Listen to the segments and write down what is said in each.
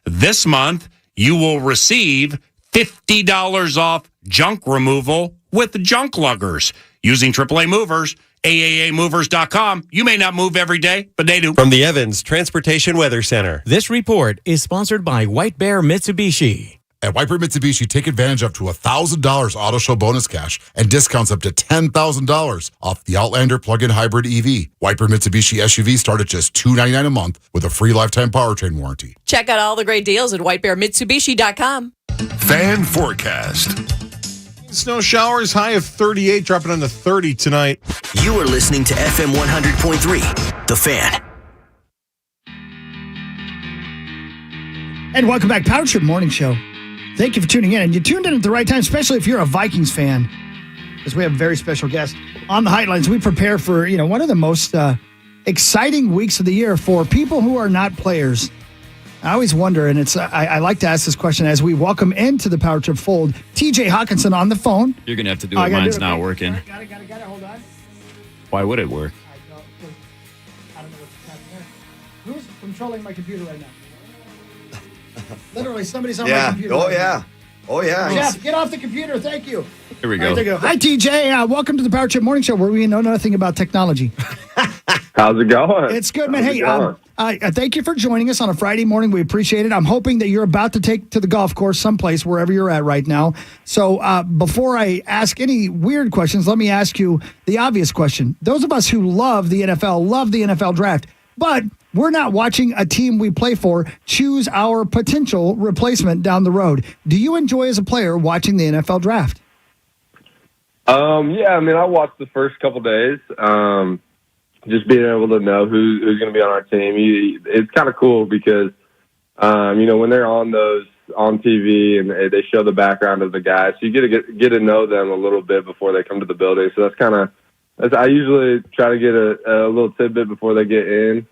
This month, you will receive $50 off junk removal with Junk Luggers. Using AAA Movers, AAAmovers.com. You may not move every day, but they do. From the Evans Transportation Weather Center. This report is sponsored by White Bear Mitsubishi. At White Bear Mitsubishi, take advantage up to $1,000 auto show bonus cash and discounts up to $10,000 off the Outlander plug-in hybrid EV. White Bear Mitsubishi SUV start at just $299 a month with a free lifetime powertrain warranty. Check out all the great deals at whitebearmitsubishi.com. Fan forecast. Snow showers, high of 38, dropping on to 30 tonight. You are listening to FM 100.3, The Fan. And welcome back, Power Trip Morning Show. Thank you for tuning in. And you tuned in at the right time, especially if you're a Vikings fan, because we have a very special guest on the Highlights. We prepare for, one of the most exciting weeks of the year for people who are not players. I always wonder, and I like to ask this question as we welcome into the Power Trip fold, TJ Hawkinson on the phone. You're going to have to do it. Mine's not working. Got it. Hold on. Why would it work? I don't know what's happening there. Who's controlling my computer right now? Literally, somebody's on my computer. Oh, yeah. Jeff, get off the computer. Thank you. Here we go. Right, there you go. Hi, TJ. Welcome to the Power Trip Morning Show, where we know nothing about technology. How's it going? It's good, man. Hey, thank you for joining us on a Friday morning. We appreciate it. I'm hoping that you're about to take to the golf course someplace, wherever you're at right now. So before I ask any weird questions, let me ask you the obvious question. Those of us who love the NFL draft, but we're not watching a team we play for choose our potential replacement down the road. Do you enjoy, as a player, watching the NFL draft? Yeah, I watched the first couple days. Just being able to know who's going to be on our team. It's kind of cool because, when they're on TV and they show the background of the guys, so you get to know them a little bit before they come to the building. So I usually try to get a little tidbit before they get in,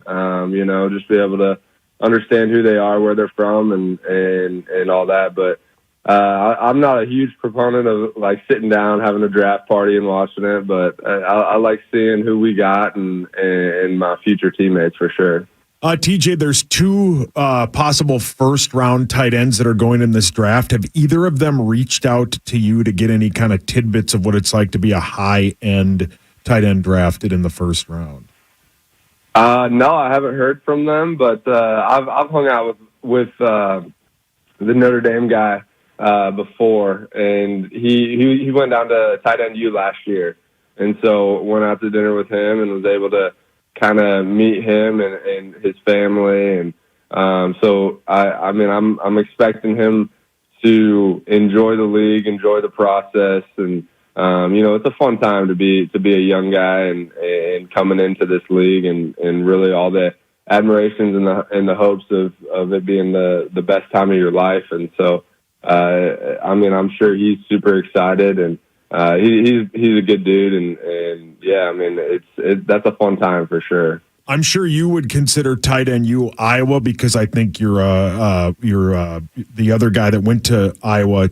just be able to understand who they are, where they're from, and all that. But I'm not a huge proponent of sitting down, having a draft party and watching it, but I like seeing who we got and my future teammates for sure. TJ, there's two possible first-round tight ends that are going in this draft. Have either of them reached out to you to get any kind of tidbits of what it's like to be a high-end tight end drafted in the first round? No, I haven't heard from them, but I've hung out with the Notre Dame guy before, and he went down to tight end U last year, and so went out to dinner with him and was able to kind of meet him and his family, and so I'm expecting him to enjoy the league, enjoy the process, and it's a fun time to be a young guy and coming into this league and really all the admirations and the hopes of it being the best time of your life. And so, I'm sure he's super excited, and he's a good dude, and yeah, that's a fun time for sure. I'm sure you would consider tight end U Iowa, because I think you're the other guy that went to Iowa.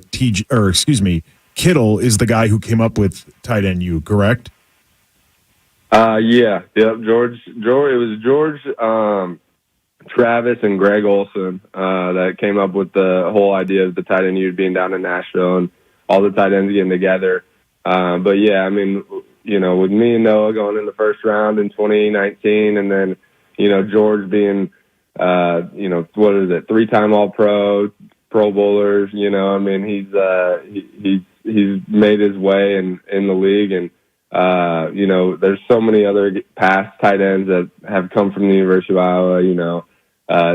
Kittle is the guy who came up with tight end U, correct? Yeah. George. It was George, Travis, and Greg Olson that came up with the whole idea of the tight end U being down in Nashville and all the tight ends getting together. But yeah, with me and Noah going in the first round in 2019, and then George being what is it, 3-time All-Pro, Pro Bowlers. He's made his way in the league, and there's so many other past tight ends that have come from the University of Iowa.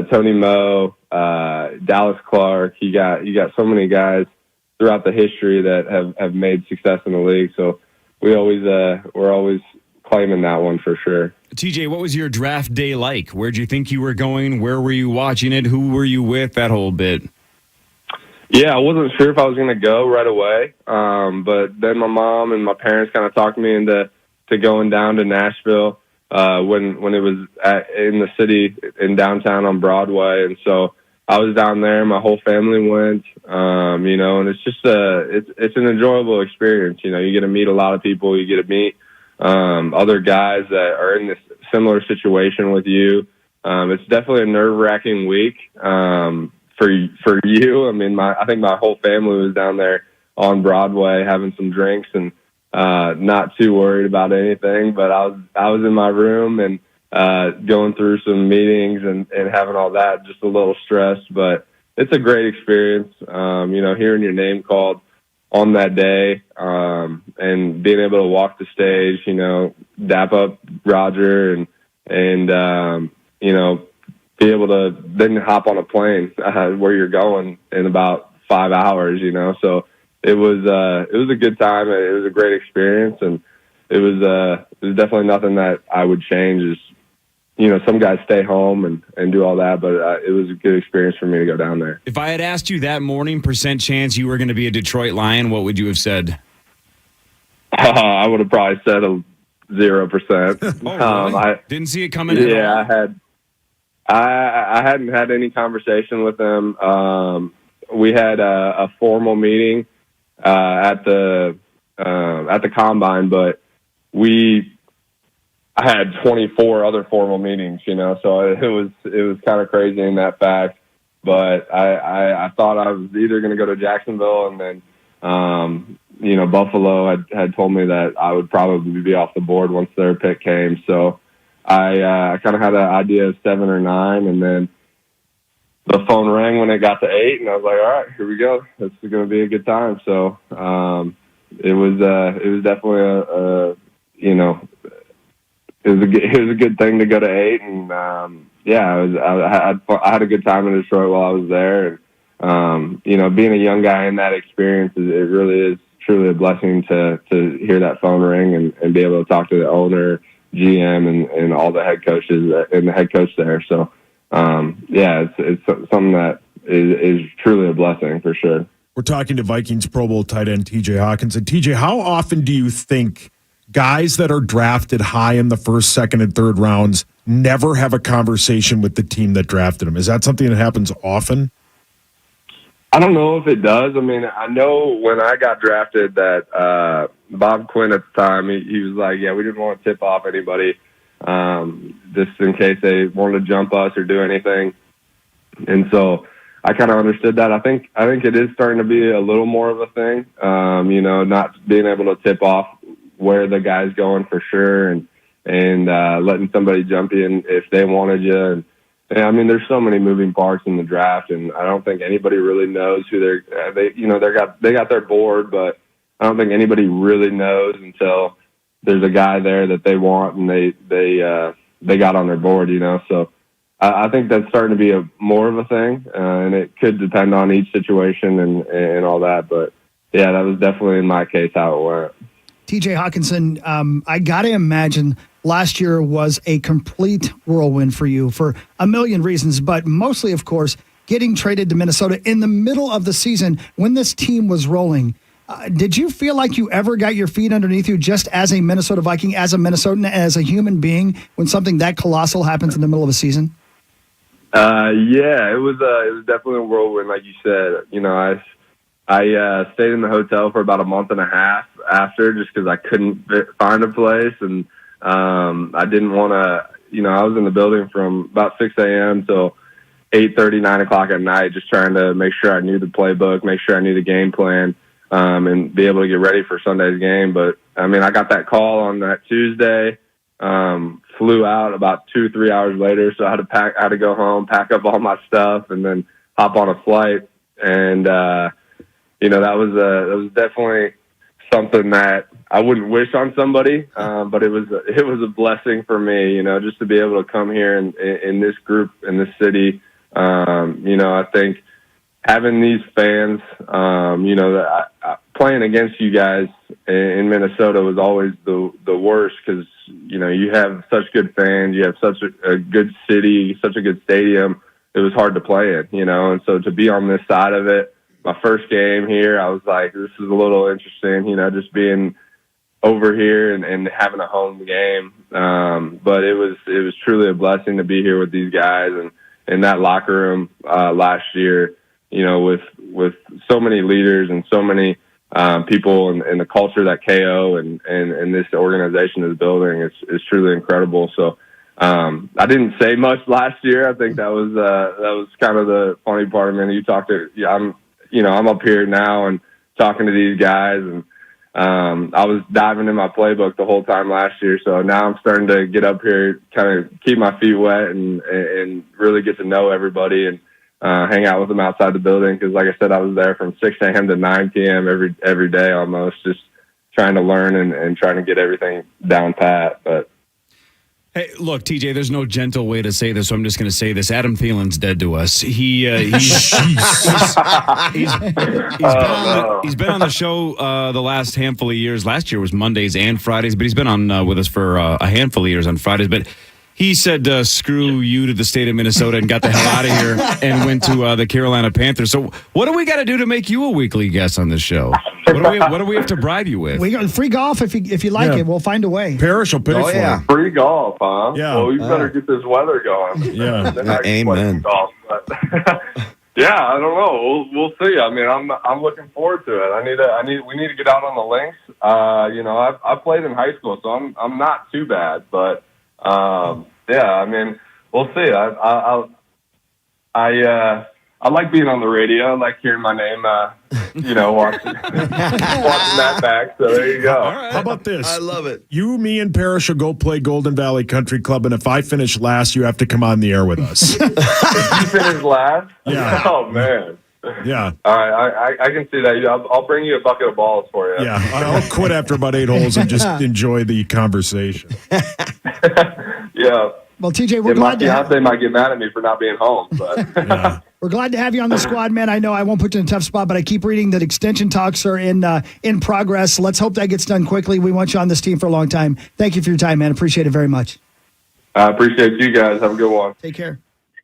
Tony Moe, Dallas Clark. You got so many guys throughout the history that have made success in the league. So we're always claiming that one for sure. TJ, what was your draft day like? Where'd you think you were going? Where were you watching it? Who were you with? That whole bit. Yeah, I wasn't sure if I was going to go right away, but then my mom and my parents kind of talked me into going down to Nashville when it was in the city in downtown on Broadway, and so I was down there. My whole family went, and it's just it's an enjoyable experience. You get to meet a lot of people. You get to meet other guys that are in this similar situation with you. It's definitely a nerve-wracking week. for you. I mean, I think my whole family was down there on Broadway having some drinks and not too worried about anything. But I was in my room and going through some meetings and having all that, just a little stressed. But it's a great experience, hearing your name called on that day, and being able to walk the stage, dap up Roger and be able to then hop on a plane where you're going in about 5 hours, So it was a good time. It was a great experience, and it was definitely nothing that I would change. Is some guys stay home and do all that, but it was a good experience for me to go down there. If I had asked you that morning percent chance you were going to be a Detroit Lion, what would you have said? I would have probably said 0%. Oh, really? Didn't see it coming. Yeah, I hadn't had any conversation with them. We had a formal meeting at the combine, but I had 24 other formal meetings, so it was kind of crazy in that fact. But I thought I was either going to go to Jacksonville, and then Buffalo had told me that I would probably be off the board once their pick came. So I kind of had an idea of 7 or 9, and then the phone rang when it got to 8, and I was like, all right, here we go. This is going to be a good time. So it was definitely it was a good thing to go to 8, and I had a good time in Detroit while I was there. And being a young guy in that experience, it really is truly a blessing to hear that phone ring and be able to talk to the owner, GM, and all the head coaches and the head coach there. So it's something that is truly a blessing for sure. We're talking to Vikings Pro Bowl tight end TJ Hawkinson. TJ, how often do you think guys that are drafted high in the first, second, and third rounds never have a conversation with the team that drafted them? Is that something that happens often? I don't know if it does. I mean, I know when I got drafted that Bob Quinn at the time, he was like, yeah, we didn't want to tip off anybody just in case they wanted to jump us or do anything. And so I kind of understood that. I think it is starting to be a little more of a thing, not being able to tip off where the guy's going for sure, and letting somebody jump in if they wanted you. And I mean, there's so many moving parts in the draft, and I don't think anybody really knows who they got their board, but I don't think anybody really knows until there's a guy there that they want and they got on their board, So I think that's starting to be more of a thing, and it could depend on each situation and all that. But yeah, that was definitely in my case how it went. TJ Hawkinson, I got to imagine last year was a complete whirlwind for you for a million reasons, but mostly, of course, getting traded to Minnesota in the middle of the season when this team was rolling. Did you feel like you ever got your feet underneath you just as a Minnesota Viking, as a Minnesotan, as a human being when something that colossal happens in the middle of a season? Yeah, it was definitely a whirlwind, like you said. I stayed in the hotel for about a month and a half after, just because I couldn't find a place, and I didn't want to. I was in the building from about 6 a.m. till 8:30, 9 o'clock at night, just trying to make sure I knew the playbook, make sure I knew the game plan, and be able to get ready for Sunday's game. But I mean, I got that call on that Tuesday. Flew out about 2-3 hours later, so I had to go home, pack up all my stuff, and then hop on a flight. And that was definitely something that I wouldn't wish on somebody, but it was a blessing for me, just to be able to come here in this group, in this city. I think having these fans, playing against you guys in Minnesota was always the worst, because you have such good fans, you have such a good city, such a good stadium. It was hard to play in, and so to be on this side of it, my first game here, I was like, this is a little interesting, just being over here and having a home game. But it was truly a blessing to be here with these guys and in that locker room last year, with so many leaders and so many people and the culture that KO and this organization is building is truly incredible. So I didn't say much last year. I think that was kind of the funny part. I mean, I'm up here now and talking to these guys, and I was diving in my playbook the whole time last year. So now I'm starting to get up here, kind of keep my feet wet and really get to know everybody and hang out with them outside the building. Because like I said, I was there from 6 a.m. to 9 p.m. every day almost, just trying to learn and trying to get everything down pat. But hey, look, TJ, there's no gentle way to say this, so I'm just going to say this. Adam Thielen's dead to us. He's been on the show the last handful of years. Last year was Mondays and Fridays, but he's been on with us for a handful of years on Fridays. But he said, screw you to the state of Minnesota and got the hell out of here and went to the Carolina Panthers. So what do we got to do to make you a weekly guest on this show? What do we have to bribe you with? We got free golf if you like it. We'll find a way. Parrish will pay for it. Free golf, huh? Yeah. Well, you better get this weather going. Yeah. Then I can play Amen. some golf, but yeah, I don't know. We'll see. I mean, I'm looking forward to it. We need to get out on the links. I played in high school, so I'm not too bad. But yeah, I mean, we'll see. I like being on the radio. I like hearing my name, watching that back. So there you go. All right. How about this? I love it. You, me, and Parrish will go play Golden Valley Country Club, and if I finish last, you have to come on the air with us. You finished last? Yeah. Oh, man. Yeah. All right, I can see that. I'll bring you a bucket of balls for you. Yeah, I'll quit after about 8 holes and just enjoy the conversation. Yeah. Well, TJ, we're glad my to have fiance might get mad at me for not being home, but we're glad to have you on the squad, man. I know I won't put you in a tough spot, but I keep reading that extension talks are in progress. Let's hope that gets done quickly. We want you on this team for a long time. Thank you for your time, man. Appreciate it very much. I appreciate you guys. Have a good one. Take care.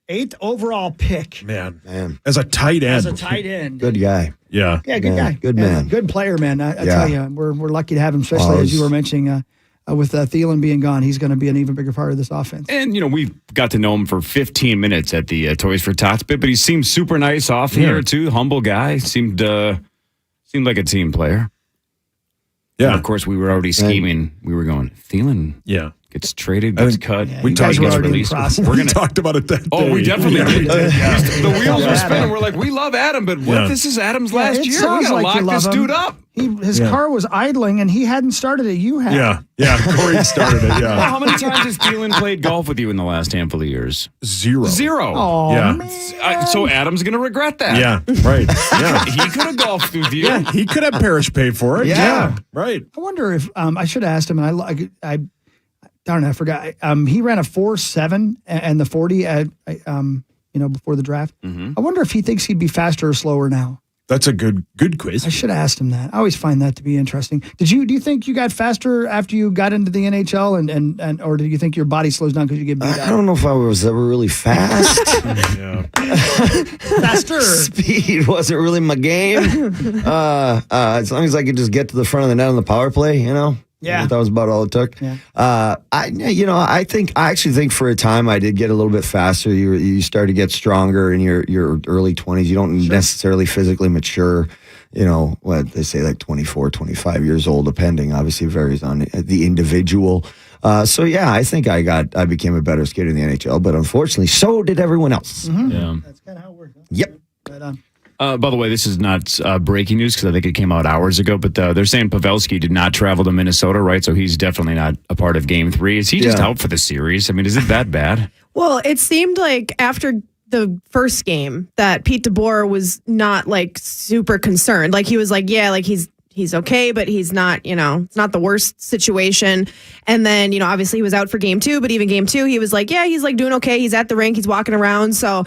8th overall pick. Man. As a tight end. As a tight end. Good guy. Yeah. Yeah, good guy. Good Yeah, man. good player, man. I tell you, we're lucky to have him, especially as you were mentioning with Thielen being gone. He's going to be an even bigger part of this offense. And, we got to know him for 15 minutes at the Toys for Tots bit, but he seemed super nice off here, too. Humble guy. Seemed like a team player. Yeah. And of course, we were already scheming. We were going, Thielen gets traded, gets cut. Yeah, we talked gets about released. We talked about it that day. Oh, we definitely did. Yeah. The wheels were spinning. We're like, we love Adam, but what if this is Adam's last it year? We sounds got to like you lock this love him. dude up. His car was idling, and he hadn't started it. You had. Yeah. Corey started it, Well, how many times has Thielen played golf with you in the last handful of years? 0. Oh, Yeah. man. so Adam's going to regret that. Yeah, right. Yeah. He could have golfed with you. Yeah, he could have Parrish pay for it. Yeah. Right. I wonder if I should have asked him, and I darn it, I forgot. He ran a 4.7 and the 40 at before the draft. I wonder if he thinks he'd be faster or slower now. That's a good quiz. I should have asked him that. I always find that to be interesting. Do you think you got faster after you got into the NHL, and or do you think your body slows down because you get beat I don't know if I was ever really fast. Faster. Speed wasn't really my game. As long as I could just get to the front of the net on the power play, Yeah. That was about all it took. Yeah. I actually think for a time I did get a little bit faster. You start to get stronger in your early 20s. You don't necessarily physically mature, what they say, like 24, 25 years old, depending. Obviously, it varies on the individual. I think I became a better skater in the NHL, but unfortunately, so did everyone else. Mm-hmm. Yeah. That's kind of how it works. Huh? Yep. Right on. By the way, this is not breaking news because I think it came out hours ago, but they're saying Pavelski did not travel to Minnesota, right? So he's definitely not a part of Game 3. Is he just out for the series? I mean, is it that bad? Well, it seemed like after the first game that Pete DeBoer was not super concerned. He was like, he's okay, but he's not, it's not the worst situation. And then, obviously he was out for Game 2, but even Game 2, he was like, he's doing okay. He's at the rink. He's walking around. So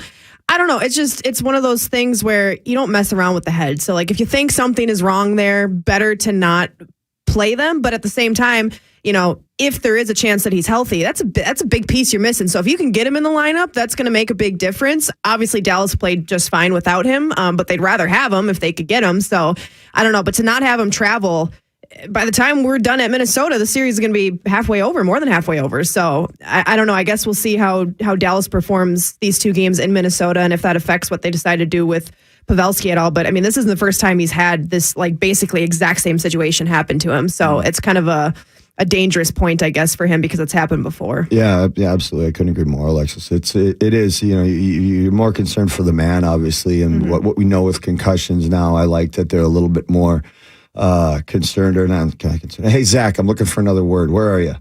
I don't know. It's one of those things where you don't mess around with the head. So if you think something is wrong there, better to not play them. But at the same time, if there is a chance that he's healthy, that's a big piece you're missing. So if you can get him in the lineup, that's going to make a big difference. Obviously, Dallas played just fine without him, but they'd rather have him if they could get him. So I don't know. But to not have him travel, by the time we're done at Minnesota, the series is going to be halfway over, more than halfway over. So I don't know. I guess we'll see how Dallas performs these 2 games in Minnesota and if that affects what they decide to do with Pavelski at all. But I mean, this isn't the first time he's had this basically exact same situation happen to him. So it's kind of a a dangerous point, I guess, for him because it's happened before. Yeah, absolutely. I couldn't agree more, Alexis. It is. You're more concerned for the man, obviously, and what we know with concussions now. I like that they're a little bit more concerned or not concerned. Hey, Zach, I'm looking for another word. Where are you?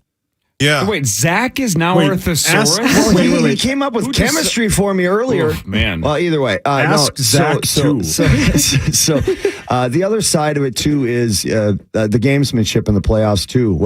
Yeah. Oh, wait, Zach is now a thesaurus? He came up with chemistry for me earlier. Oh, man. Well, either way. Zach, too. So the other side of it, too, is the gamesmanship in the playoffs, too.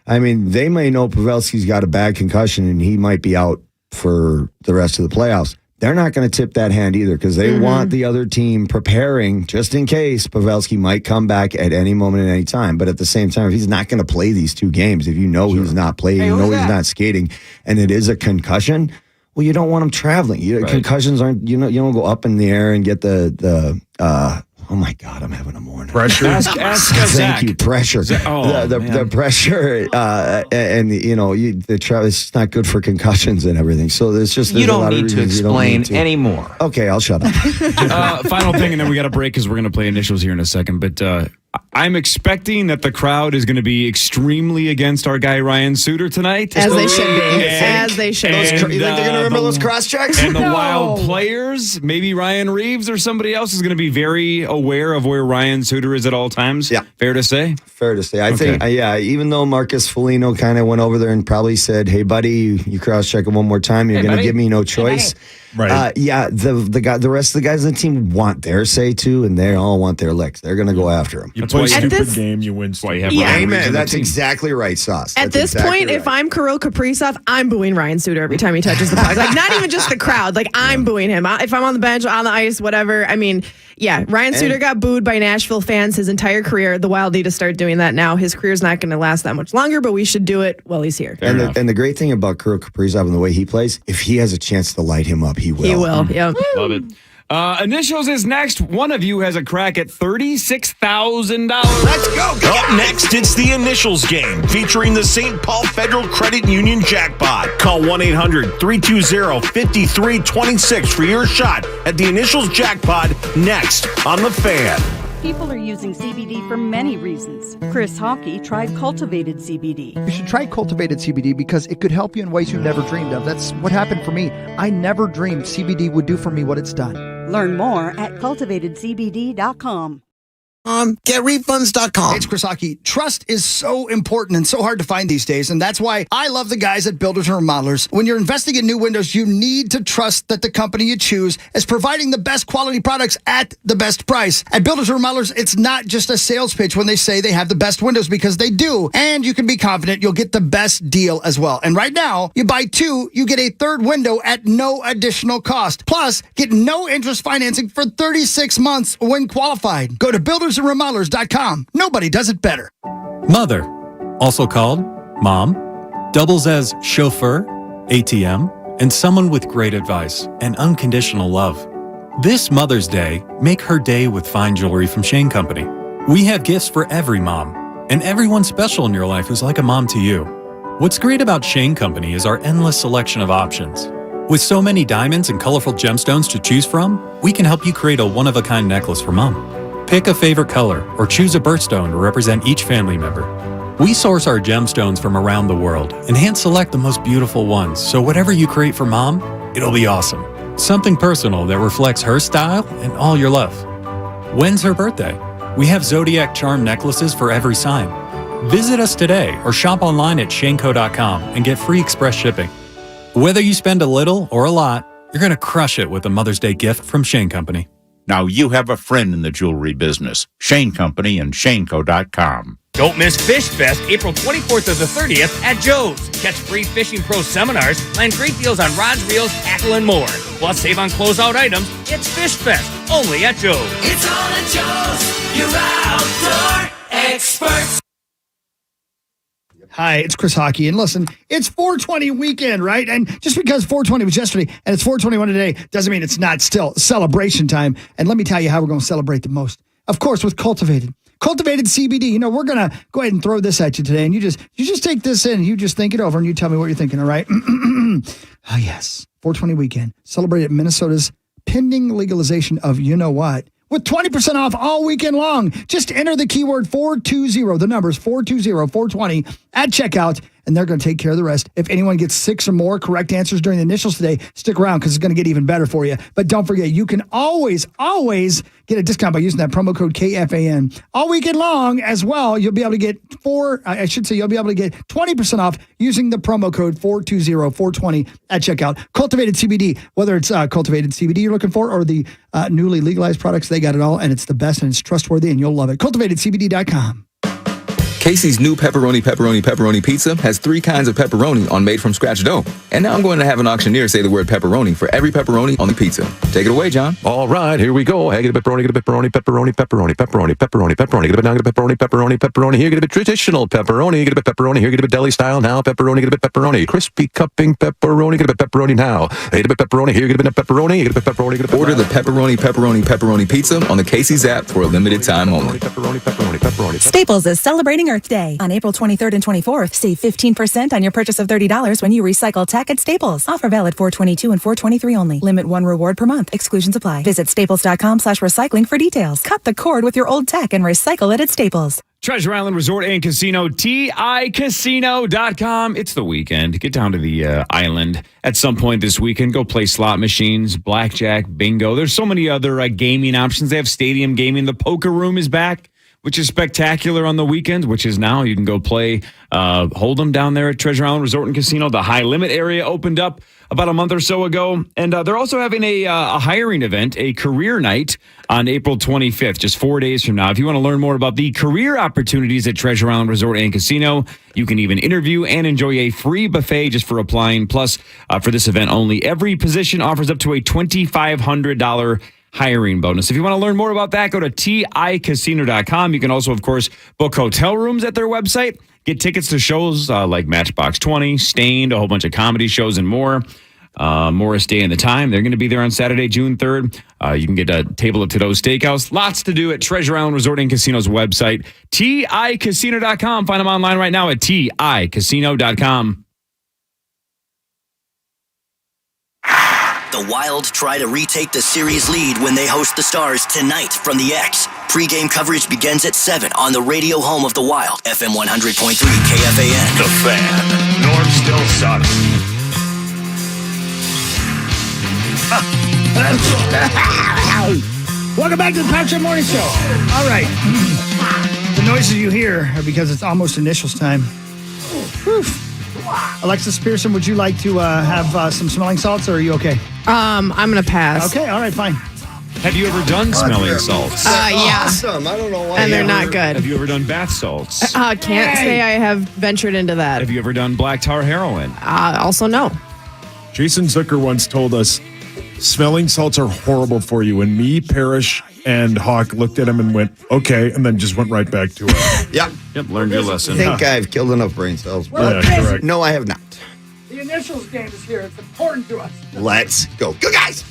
They may know Pavelski's got a bad concussion and he might be out for the rest of the playoffs. They're not going to tip that hand either because they want the other team preparing just in case Pavelski might come back at any moment at any time. But at the same time, if he's not going to play these 2 games, if you know he's not playing, he's not skating, and it is a concussion, well, you don't want him traveling. Concussions aren't, you don't go up in the air and get oh my God, I'm having a morning. Pressure. Ask Thank Zach. you, pressure. The pressure, and the travel. It's not good for concussions and everything. So there's you don't need to explain anymore. Okay, I'll shut up. Final thing, and then we got a break because we're going to play initials here in a second. But I'm expecting that the crowd is going to be extremely against our guy Ryan Suter tonight. As they should be. As they should be. You think they're going to remember those cross checks? And the Wild players, maybe Ryan Reeves or somebody else is going to be very aware of where Ryan Suter is at all times. Yeah. Fair to say? Fair to say. I think, even though Marcus Foligno kind of went over there and probably said, hey, buddy, you cross-check it one more time. You're going to give me no choice. Right. The rest of the guys on the team want their say too, and they all want their licks. They're going to go after him. You play a stupid game, you win. Amen. That's exactly right, Sauce. At this point, if I'm Kirill Kaprizov, I'm booing Ryan Suter every time he touches the puck. Like, not even just the crowd. Like, I'm booing him. If I'm on the bench, on the ice, whatever. I mean, Ryan Suter got booed by Nashville fans his entire career. The Wild need to start doing that now. His career's not going to last that much longer, but we should do it while he's here. And the great thing about Kirill Kaprizov and the way he plays, if he has a chance to light him up, he will. He will, yeah. Love it. Initials is next. One of you has a crack at $36,000. Let's go. Up next, it's the Initials game featuring the St. Paul Federal Credit Union jackpot. Call 1-800-320-5326 for your shot at the Initials jackpot next on The Fan. People are using CBD for many reasons. Chris HAWKEY tried Cultivated CBD. You should try Cultivated CBD because it could help you in ways you never dreamed of. That's what happened for me. I never dreamed CBD would do for me what it's done. Learn more at cultivatedcbd.com. GetRefunds.com. It's Chris HAWKEY. Trust is so important and so hard to find these days, and that's why I love the guys at Builders and Remodelers. When you're investing in new windows, you need to trust that the company you choose is providing the best quality products at the best price. At Builders and Remodelers, it's not just a sales pitch when they say they have the best windows, because they do, and you can be confident you'll get the best deal as well. And right now, you buy 2, you get a 3rd window at no additional cost. Plus, get no interest financing for 36 months when qualified. Go to buildersandremodelers.com. Nobody does it better. Mother, also called mom, doubles as chauffeur, ATM, and someone with great advice and unconditional love. This Mother's Day, make her day with fine jewelry from Shane Company. We have gifts for every mom, and everyone special in your life who's like a mom to you. What's great about Shane Company is our endless selection of options. With so many diamonds and colorful gemstones to choose from, we can help you create a one-of-a-kind necklace for mom. Pick a favorite color or choose a birthstone to represent each family member. We source our gemstones from around the world and hand-select the most beautiful ones, so whatever you create for mom, it'll be awesome. Something personal that reflects her style and all your love. When's her birthday? We have Zodiac Charm necklaces for every sign. Visit us today or shop online at shaneco.com and get free express shipping. Whether you spend a little or a lot, you're going to crush it with a Mother's Day gift from Shane Company. Now you have a friend in the jewelry business. Shane Company and shaneco.com. Don't miss Fish Fest, April 24th to the 30th at Joe's. Catch free Fishing Pro seminars, land great deals on rods, reels, tackle, and more. Plus, save on closeout items. It's Fish Fest, only at Joe's. It's all at Joe's, your outdoor experts. Hi, it's Chris HAWKEY. And listen, it's 420 weekend, right? And just because 420 was yesterday and it's 421 today doesn't mean it's not still celebration time. And let me tell you how we're going to celebrate the most. Of course, with Cultivated. Cultivated CBD. You know, we're going to go ahead and throw this at you today. And you just take this in. You just think it over and you tell me what you're thinking, all right? Oh, yes. 420 weekend. Celebrated Minnesota's pending legalization of, you know what? with 20% off all weekend long. Just enter the keyword 420, the numbers 420 at checkout, and they're going to take care of the rest. If anyone gets 6 or more correct answers during the initials today, stick around because it's going to get even better for you. But don't forget, you can always get a discount by using that promo code KFAN. All weekend long as well, you'll be able to get you'll be able to get 20% off using the promo code 420 at checkout. Cultivated CBD, whether it's cultivated CBD you're looking for or the newly legalized products, they got it all, and it's the best, and it's trustworthy, and you'll love it. CultivatedCBD.com. Casey's new pepperoni pizza has 3 kinds of pepperoni on made-from-scratch dough. And now I'm going to have an auctioneer say the word pepperoni for every pepperoni on the pizza. Take it away, John. All right, here we go. Hey, get a pepperoni, get a pepperoni. Get a bit pepperoni. Here, get a bit traditional pepperoni. Get a bit pepperoni. Here, get a bit deli style now. Pepperoni, get a bit pepperoni. Crispy cupping pepperoni. Get a bit pepperoni now. Hey, get a bit pepperoni. Here, get a bit pepperoni. Get a bit pepperoni. Order the pepperoni pizza on the Casey's app for a limited time only. Staples is celebrating Earth Day. On April 23rd and 24th, save 15% on your purchase of $30 when you recycle tech at Staples. Offer valid 4/22 and 4/23 only. Limit 1 reward per month. Exclusions apply. Visit staples.com/recycling for details. Cut the cord with your old tech and recycle it at Staples. Treasure Island Resort and Casino, TICasino.com. It's the weekend. Get down to the island at some point this weekend. Go play slot machines, blackjack, bingo. There's so many other gaming options. They have stadium gaming. The poker room is back, which is spectacular on the weekends, which is now you can go play Hold'em down there at Treasure Island Resort and Casino. The high limit area opened up about a month or so ago. And they're also having a hiring event, a career night on April 25th, just 4 days from now. If you want to learn more about the career opportunities at Treasure Island Resort and Casino, you can even interview and enjoy a free buffet just for applying. Plus, for this event only, every position offers up to a $2,500 hiring bonus. If you want to learn more about that, go to TICasino.com. You can also, of course, book hotel rooms at their website. Get tickets to shows like Matchbox 20, Stained, a whole bunch of comedy shows, and more. Morris Day and the Time. They're going to be there on Saturday, June 3rd. You can get a table at Tito's Steakhouse. Lots to do at Treasure Island Resort and Casino's website, TICasino.com. Find them online right now at TICasino.com. The Wild try to retake the series lead when they host the Stars tonight from the X. Pre-game coverage begins at 7 on the radio home of the Wild, FM 100.3 KFAN. The Fan. Norm still sucks. Welcome back to the Power Trip Morning Show. All right. The noises you hear are because it's almost initials time. Whew. Alexis Pearson, would you like to have some smelling salts, or are you okay? I'm going to pass. Okay, all right, fine. Have you ever done smelling salts? Yeah. Awesome. I don't know why. And they're not good. Have you ever done bath salts? Can't say I have ventured into that. Have you ever done black tar heroin? Also, no. Jason Zucker once told us smelling salts are horrible for you. And me, Parrish, and Hawk looked at him and went, okay, and then just went right back to it. Yep. Learned your lesson. I think I've killed enough brain cells. Well, yeah, correct. No, I have not. The initials game is here. It's important to us. Let's go. Go, guys.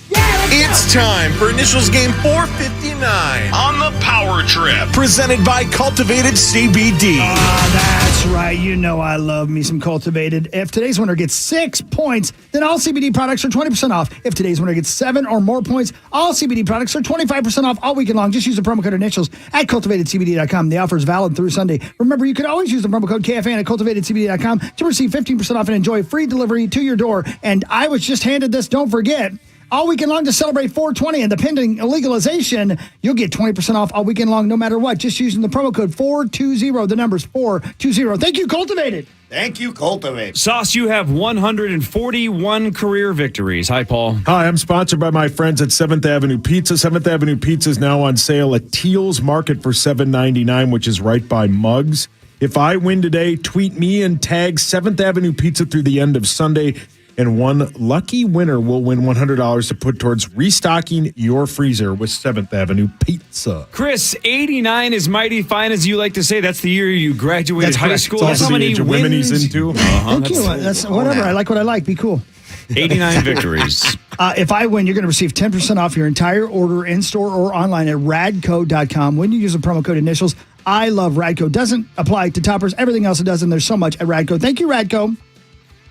It's time for Initials Game 459 on the Power Trip, presented by Cultivated CBD. That's right. You know I love me some Cultivated. If today's winner gets 6 points, then all CBD products are 20% off. If today's winner gets 7 or more points, all CBD products are 25% off all weekend long. Just use the promo code initials at cultivatedcbd.com. The offer is valid through Sunday. Remember, you can always use the promo code KFAN at cultivatedcbd.com to receive 15% off and enjoy free delivery to your door. And I was just handed this, don't forget. All weekend long to celebrate 420 and the pending legalization, you'll get 20% off all weekend long no matter what. Just using the promo code 420, the numbers 420. Thank you, Cultivated. Thank you, Cultivated. Sauce, you have 141 career victories. Hi, Paul. Hi, I'm sponsored by my friends at 7th Avenue Pizza. 7th Avenue Pizza is now on sale at Teal's Market for $7.99, which is right by Muggs. If I win today, tweet me and tag 7th Avenue Pizza through the end of Sunday. And one lucky winner will win $100 to put towards restocking your freezer with 7th Avenue Pizza. Chris, 89 is mighty fine, as you like to say. That's the year you graduated That's high correct. school. It's That's also how the many age of women wins? he's into. Thank you. That's whatever. I like what I like. Be cool. 89 victories. If I win, you're going to receive 10% off your entire order in-store or online at radco.com. When you use the promo code initials, I love Radco. Doesn't apply to toppers. Everything else it does, and there's so much at Radco. Thank you, Radco.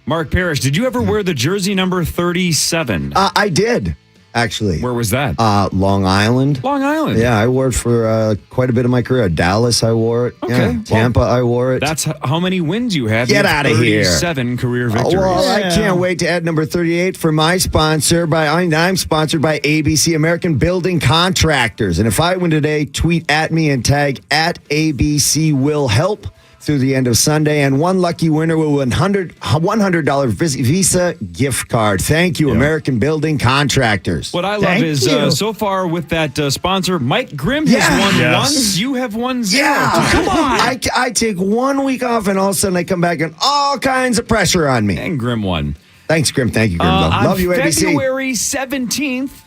Mark Parrish, did you ever wear the jersey number 37? I did. actually. Where was that? Long Island. Long Island. Yeah, I wore it for quite a bit of my career. Dallas, I wore it. Okay. Yeah. Tampa, I wore it. That's how many wins you have. Get out of here. 37 career victories. Well, I can't wait to add number 38 for my sponsor. I'm sponsored by ABC, American Building Contractors. And if I win today, tweet at me and tag at ABC will help through the end of Sunday. And one lucky winner will win $100 Visa gift card. Thank you, American Building Contractors. What I love is so far with that sponsor, Mike Grimm has won once. You have won 0. Yeah. Come on. I take 1 week off, and all of a sudden I come back and all kinds of pressure on me. And Grimm won. Thanks, Grimm. Thank you, Grimm. Love you, ABC. February 17th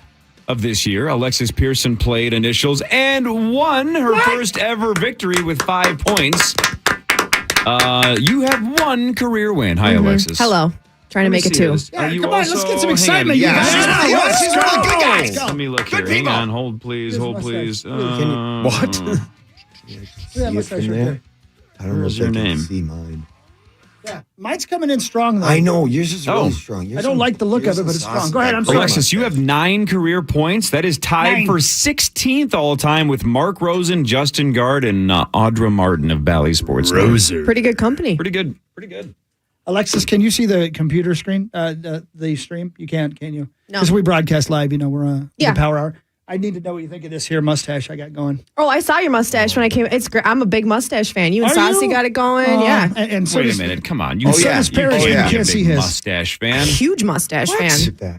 of this year, Alexis Pearson played initials and won her first ever victory with 5 points. You have 1 career win. Hi, Alexis. Hello. Trying to make it 2. Yeah, come on, let's get some excitement. She's one. Good guys. Let me look here. Hang on. Hold, please. Hold, please. What? I don't know if your name. See mine. Yeah, mine's coming in strong, though. I know. Yours is really strong. I don't like the look of it, but it's strong. Go ahead. I'm sorry. Alexis, you have 9 career points. That is tied for 16th all time with Mark Rosen, Justin Gard, and Audra Martin of Bally Sports. Pretty good company. Pretty good. Pretty good. Alexis, can you see the computer screen, the stream? You can't, can you? No. Because we broadcast live, we're on Yeah. the Power Hour. I need to know what you think of this here mustache I got going. Oh, I saw your mustache when I came. It's great. I'm a big mustache fan. You and Are Saucy you? got it going. Yeah. And so Wait a does, minute. Come on. so does Parrish. You can't see his. Mustache fan. Huge mustache fan.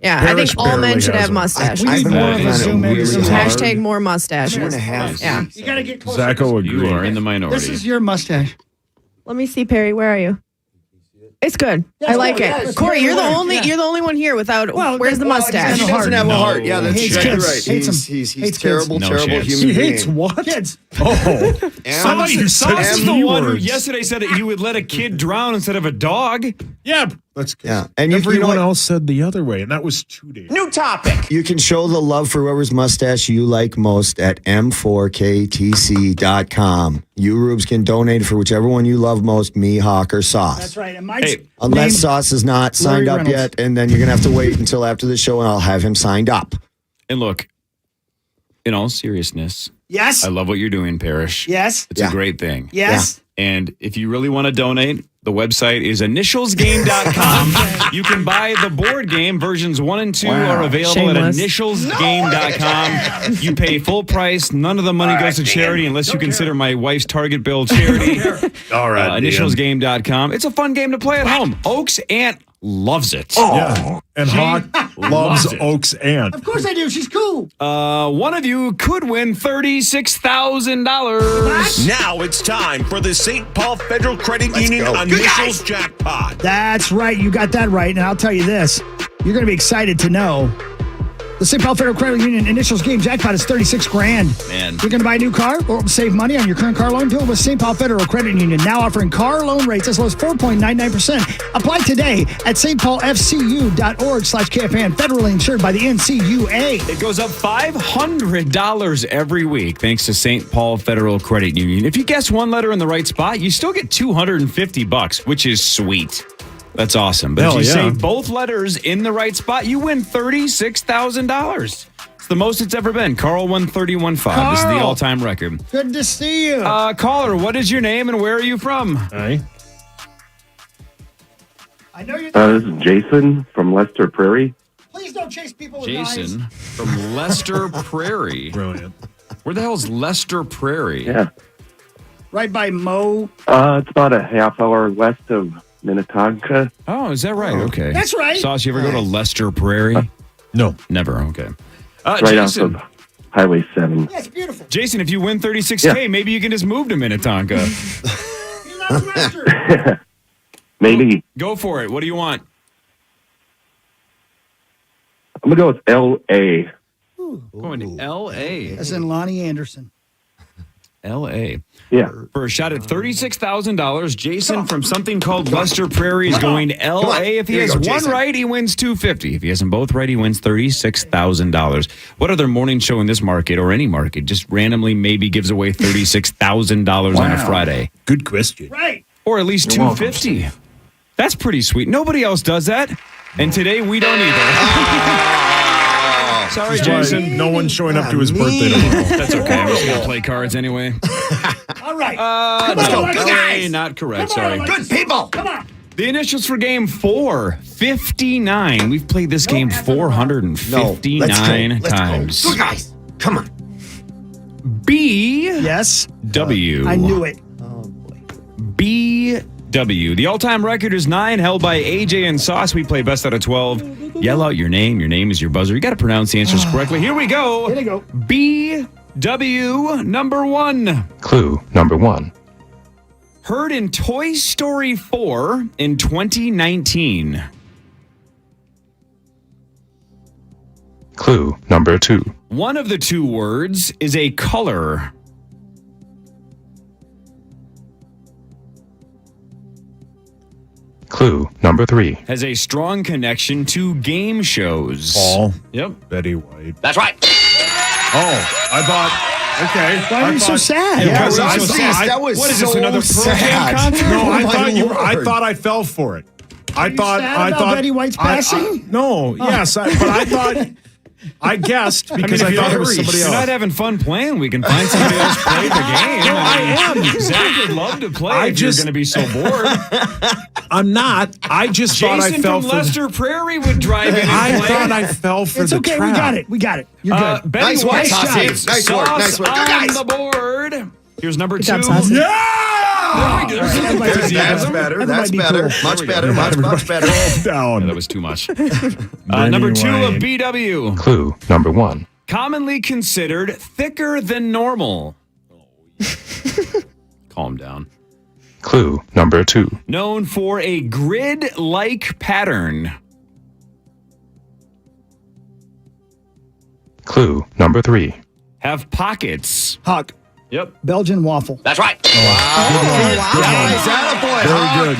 Yeah, I Parrish think all men barely should has have one. mustache. We need more of a I've zoom in. really zoom hard. out. Hashtag more mustaches. 2.5. Yeah. You got to get closer. Zacho agreed. You are in the minority. This is your mustache. Let me see, Perry. Where are you? It's good. I like it. yes. Corey, you're the Yeah. only you're the only one here without. Where's the He mustache? doesn't have a heart. Yeah, that's Hates exactly kids. right. Hates them. He's Hates terrible, kids. terrible No chance. human He being. hates what? Kids. Oh. Sauce is the T one who words. yesterday said that you would let a kid drown instead of a dog. Yeah. That's Yeah, and you know everyone what? else said the other way, and that was 2 days. New topic. You can show the love for whoever's mustache you like most at m4ktc.com. You, Rubes, can donate for whichever one you love most, me, Hawk, or Sauce. That's right. And mine's Unless named Sauce is not signed Larry up Reynolds. yet, and then you're going to have to wait until after the show, and I'll have him signed up. And look, in all seriousness, Yes. I love what you're doing, Parrish. Yes. It's a great thing. Yes. And if you really want to donate, the website is initialsgame.com. You can buy the board game. Versions 1 and 2 are available Shameless. at initialsgame.com. You pay full price. None of the money goes to charity unless you consider my wife's Target bill charity. All right. Initialsgame.com. It's a fun game to play at home. Oak's aunt loves it. Yeah. And Hawk loves loves it. Oak's aunt. Of course I do. She's cool. One of you could win $36,000. Now it's time for the St. Paul Federal Credit Union Initials Jackpot. That's right. You got that right. And I'll tell you this. You're going to be excited to know the St. Paul Federal Credit Union Initials Game Jackpot is $36,000. Man. You're going to buy a new car or save money on your current car loan? Do it with St. Paul Federal Credit Union, now offering car loan rates as low as 4.99%. Apply today at stpaulfcu.org/KFAN. Federally insured by the NCUA. It goes up $500 every week thanks to St. Paul Federal Credit Union. If you guess one letter in the right spot, you still get $250, which is sweet. That's awesome. But if you say both letters in the right spot, you win $36,000. It's the most it's ever been. Carl won 31.5. This is the all-time record. Good to see you. Caller, what is your name and where are you from? Hi. I know you're. This is Jason from Lester Prairie. Please don't chase people with Jason knives. from Lester Prairie. Brilliant. Where the hell is Lester Prairie? Yeah. Right by Mo. It's about a half hour west of Minnetonka. Oh, is that right? Okay. That's right. Sauce, you ever go to Lester Prairie? No. Never. Okay. Right Jason. off of Highway 7. Yeah, it's beautiful. Jason, if you win $36K, maybe you can just move to Minnetonka. He loves Lester. Maybe. Go for it. What do you want? I'm going to go with L.A. Going to L.A. As in Lonnie Anderson. L.A. Yeah. For a shot at $36,000, Jason from something called Lester Prairie is going to L.A. If he Here you has go, one Jason. right, he wins $250. If he has them both right, he wins $36,000. What other morning show in this market or any market just randomly maybe gives away $36,000 on a Friday? Good question. Right. Or at least $250. That's pretty sweet. Nobody else does that. And today we don't either. Sorry, That's why Jason. no one's showing up to his birthday tomorrow. That's okay. I'm just going to play cards anyway. All right. Let's go. No, Good guys. not correct. Sorry. Good people. Come on. The initials for game 4, 59. We've played this game 459 times. Good guys. Come on. B. Yes. W. I knew it. BW. The all-time record is 9, held by AJ and Sauce. We play best out of 12. Yell out your name. Your name is your buzzer. You got to pronounce the answers correctly. Here we go. Here we go. BW number 1. Clue number 1. Heard in Toy Story 4 in 2019. Clue number 2. One of the two words is a color. Clue number 3. Has a strong connection to game shows. Paul. Yep. Betty White. That's right. Oh, I thought. Okay. Why are you so sad? Yeah, Because why I so thought- sad? I- That was What is so this, another Pearl Jam sad. concert? No, I my thought Lord. I thought I fell for it. I thought. sad I about thought Betty White's passing? no. Yes, but I thought. I guessed because I, thought it was somebody If else. you're not having fun playing, we can find somebody else to play the game. No, I am. Zach would love to play if just- you're going to be so bored. I'm not. I just thought I Jason fell from for. Lester Prairie would drive in and I play. thought I fell for It's the okay. trap. We got it. We got it. You're good. Betty Nice work, White Saucy. has Nice work, Sauce nice work. Good on guys. the board. Here's number Good 2. job, Saucy. There we go. That's better. That That's might be better. cool. Much better. Much better. Down. That was too much. Number 2 of White. BW. Clue number 1. Commonly considered thicker than normal. Calm down. Clue number 2. Known for a grid-like pattern. Clue number 3. Have pockets. Hawk. Yep. Belgian waffle. That's right. Nice. Attaboy, Very Hawk. good.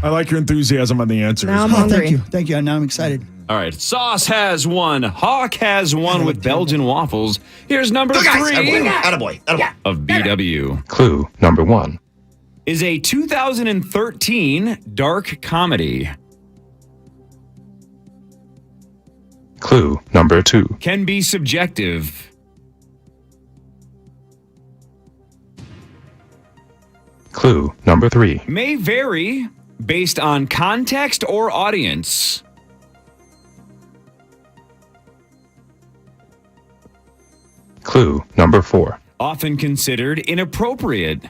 I like your enthusiasm on the answers. Now I'm Oh, hungry. thank you. Thank you. Now I'm excited. All right. Sauce has 1. Hawk has 1 with Belgian waffles. Here's number Good guys. 3 Attaboy. Attaboy. of BW. Clue number 1. Is a 2013 dark comedy. Clue number 2. Can be subjective. Clue number 3. May vary based on context or audience. Clue number 4. Often considered inappropriate.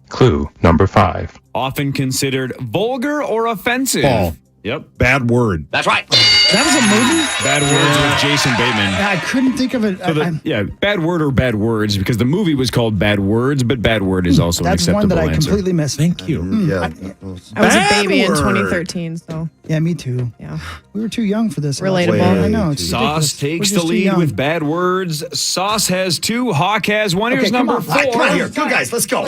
Clue number 5. Often considered vulgar or offensive. Paul. Yep. Bad word. That's right. That was a movie? Bad Words with Jason Bateman. I couldn't think of it. Yeah, Bad Word or Bad Words, because the movie was called Bad Words, but Bad Word is also an That's acceptable one that I answer. completely missed. Thank you. Yeah. I was a Bad baby in word. 2013, so Yeah, me too. yeah. We were too young for this. Relatable. I know. It's Sauce ridiculous. takes We're the just too lead young. with Bad Words. Sauce has 2. Hawk has 1. Here's Okay, come number on. 4. All right, come on here. Good guys. Let's go.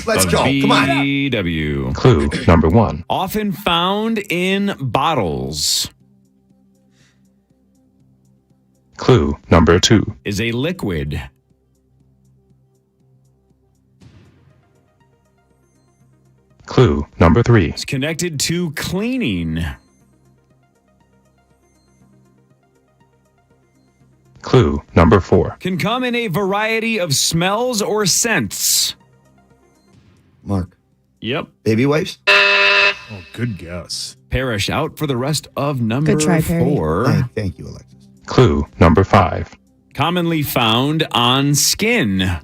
Let's of go. Come on. BW. Clue number 1. Often found in bottles. Clue number 2. Is a liquid. Clue number 3. It's connected to cleaning. Clue number 4. Can come in a variety of smells or scents. Mark. Yep. Baby wipes? Oh, good guess. Parrish out for the rest of number Good try, Perry. 4. Thank you, Alexis. Clue number 5. Commonly found on skin.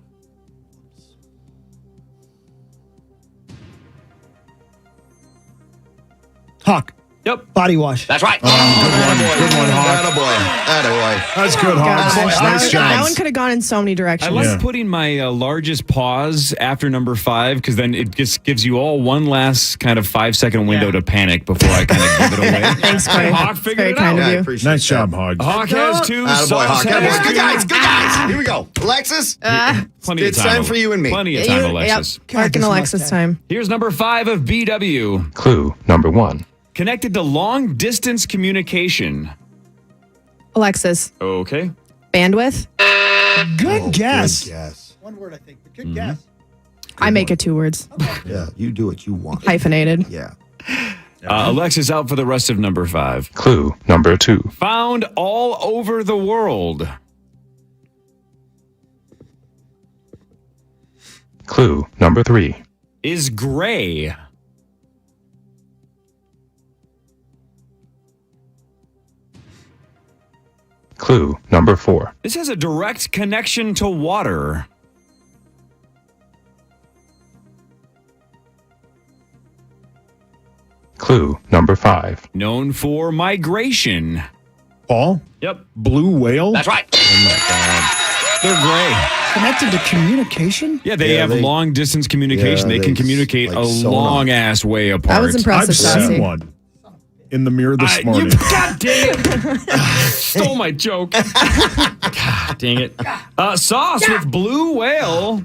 Hawk. Yep. Body wash. That's right. Good one, Hawk. Attaboy. That's good, Hawk. Gosh, Nice that job. one could have gone in so many I directions. like Yeah. putting my largest pause after number 5 because then it just gives you all one last kind of 5-second window to panic before I kind of give it away. Thanks, Corey. Hawk That's figured very it kind out. of you. Appreciate Nice that. job, Hog. Hawk has 2. Attaboy, Sauce Hawk. has Attaboy. Good 2. guys. Good guys. Here we go. Alexis? Plenty It's of time. time for you and me. Plenty of time, Alexis. Yep. Mark and this Alexis mustache. time. Here's number 5 of BW. Clue number 1. Connected to long distance communication. Alexis. Okay. Bandwidth. Good guess. Good guess. One word, I think. But good guess. I make it 2 words. Yeah, you do what you want. Hyphenated. Yeah. Alexis out for the rest of number 5. Clue number 2. Found all over the world. Clue number 3. Is gray. Clue number 4. This has a direct connection to water. Clue number 5. Known for migration. Paul? Yep. Blue whale? That's right. Oh my God. They're gray. Connected to communication? Yeah, they have long distance communication. Yeah, they can they communicate like a sonar. long ass way apart. That was impressive, I've Saucy. seen one in the mirror this morning. God dang it. Stole my joke. God dang it. Sauce with blue whale.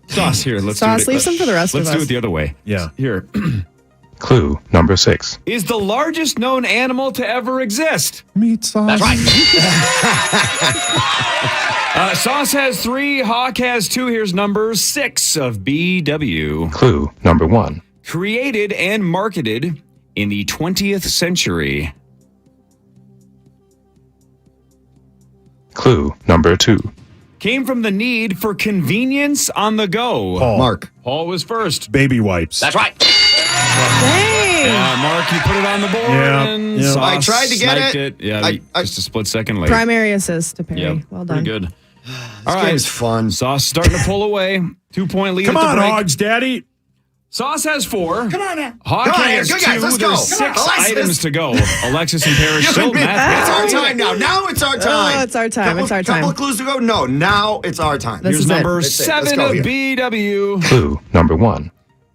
Sauce here. Let's Sauce, do it. leave some for the rest of Let's do us. it the other way. Yeah. Here. Clue number 6. Is the largest known animal to ever exist. Meat sauce. That's right. Sauce has 3. Hawk has 2. Here's number 6 of BW. Clue number 1. Created and marketed in the 20th century. Clue number 2. Came from the need for convenience on the go. Paul. Mark. Paul was first. Baby wipes. That's right. Dang. Mark, you put it on the board. Yeah, And yeah. Sauce I tried to get sniped it. Yeah, just a split second late. Primary assist to Perry. Yep, Well done. pretty good. This game's fun. Sauce starting to pull away. 2-point lead Come at the on, break. Hogs, Daddy. Sauce has 4. Come on now. Hawk Come on, has good 2. guys, let's go. There's Come on, 6 Alexis. items to go. Alexis and Parrish still It's math. our time now. Now it's our time. Oh, it's our time. Couple, It's our time. Couple clues to go. No, now it's our time. This Here's is it. number That's it. 7 Let's go of here. BW. Clue number 1.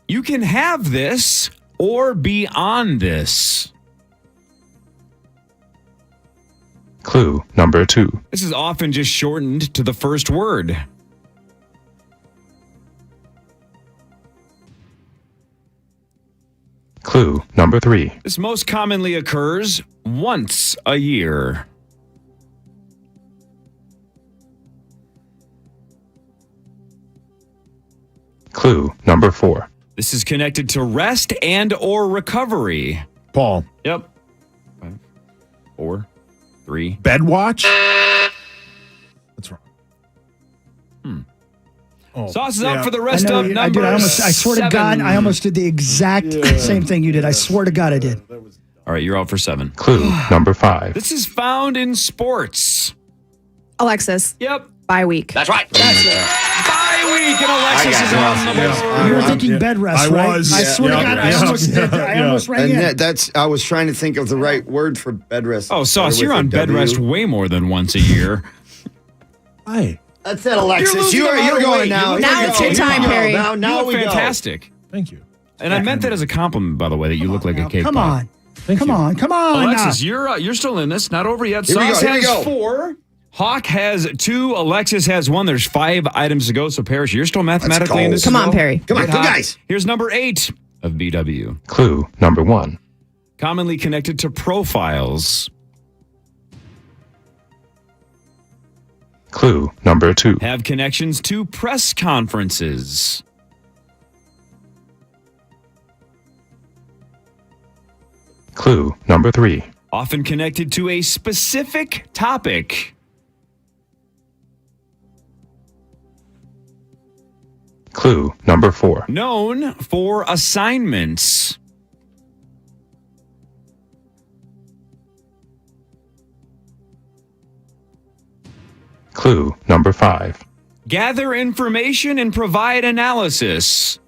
You can have this or be on this. Clue number 2. This is often just shortened to the first word. Clue number 3. This most commonly occurs once a year. Clue number 4. This is connected to rest and or recovery. Paul. Yep. 5, 4, 3. Bed watch? That's wrong. Oh, Sauce is yeah. up for the rest of I number did. I swear to God, 7. I almost did the exact same thing you did. I swear to God, I did. All right, you're out for 7. Clue number 5. This is found in sports. Alexis. Yep. Bye week. That's right. That's it. Bye week, and Alexis is on the board. You were thinking bed rest, I right? was. I swear to God, I almost did. I almost rang in. And that's. I was trying to think of the right word for bed rest. Oh, Sauce, Started you're with on a bed W. rest way more than once a year. Hi. That's it, Alexis. losing You're a lot of going weight. now. You're Now Here it's we your go. time, Here we go. Perry. Now You we look go. fantastic. Thank you. And I meant that as a compliment, by the way, that you look like a cake Come pop. on. Come on. Come on. Alexis, you're still in this. Not over yet. Here we go, Sauce here we has go. 4. Hawk has 2. Alexis has 1. There's 5 items to go. So, Parrish, you're still mathematically in this. Come as on, well. Perry. Come on, Get good hot. guys. Here's number 8 of BW. Clue number 1. Commonly connected to profiles. Clue number 2. Have connections to press conferences. Clue number 3. Often connected to a specific topic. Clue number 4. Known for assignments. Clue number 5. Gather information and provide analysis.